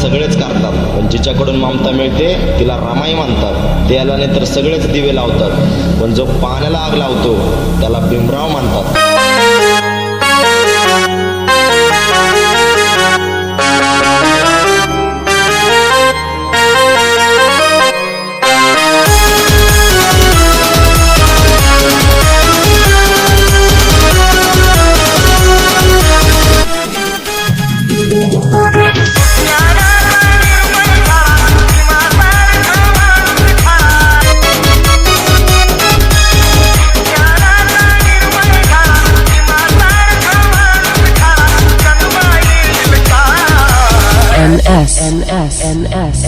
सगळेच करतात, पण जिच्याकडून ममता मिळते तिला रमाई म्हणतात. ते आल्याने तर सगळेच दिवे लावतात, पण जो पाण्याला आग लावतो त्याला भीमराव म्हणतात. NS.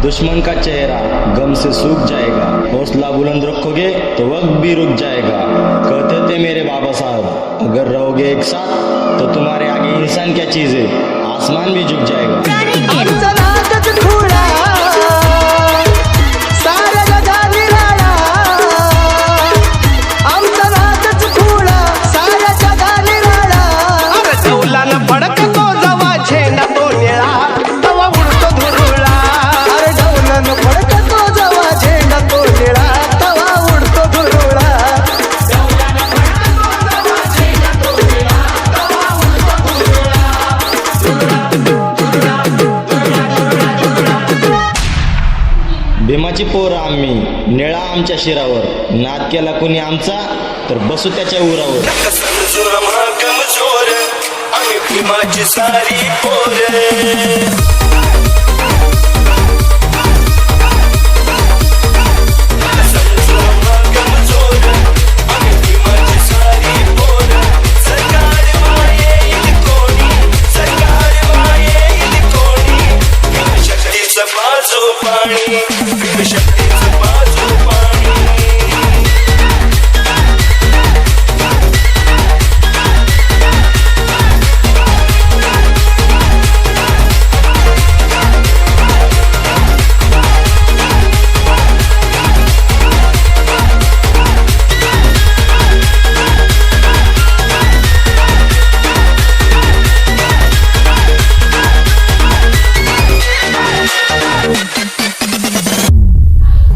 दुश्मन का चेहरा गम से सूख जाएगा, हौसला बुलंद रखोगे तो वक्त भी रुक जाएगा. कहते थे मेरे बाबा साहब, अगर रहोगे एक साथ तो तुम्हारे आगे इंसान क्या चीज है, आसमान भी झुक जाएगा. भीमाची पोरं आम्ही, निळा आमच्या शिरावर, नाद केला कोणी आमचा तर बसू त्याच्या उरावर. आम्ही भीमाची सारी पोरं.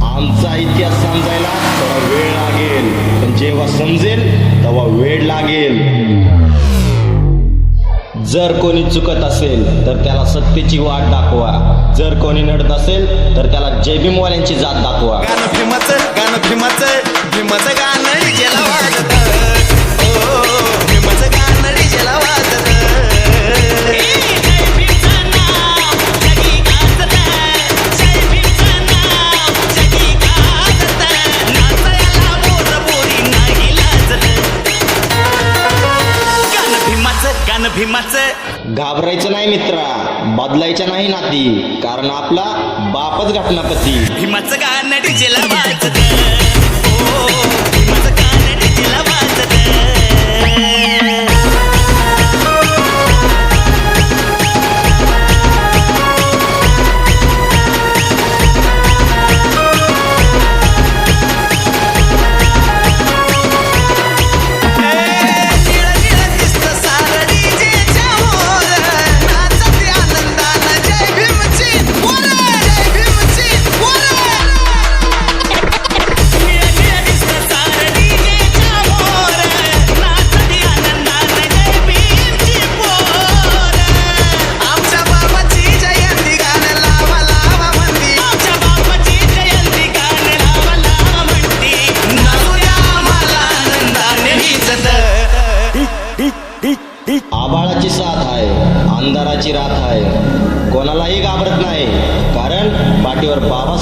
आमचा इतिहास समजायला थोडा वेळ लागेल, पण जेव्हा समजेल तेव्हा वेळ लागेल. जर कोणी चुकत असेल तर त्याला सत्तेची वाट दाखवा, जर कोणी नडत असेल तर त्याला जय भीमवाल्यांची जात दाखवा. भीमाचं गाणं डीजेला वाजतं, भीमाचं गाणं डीजेला वाजतं. भीमाचं घाबरायचं नाही मित्रा, बदलायचं नाही नाती, कारण आपला बापच घटनापती. भीमाचं गाणं डीजेला वाजतं, भीमाचं गाणं डीजेला वाजतं. आबाळाची साथ आहे, अंधाराची रात आहे, कोणालाही घाबरत नाही, कारण पाठीवर बाबा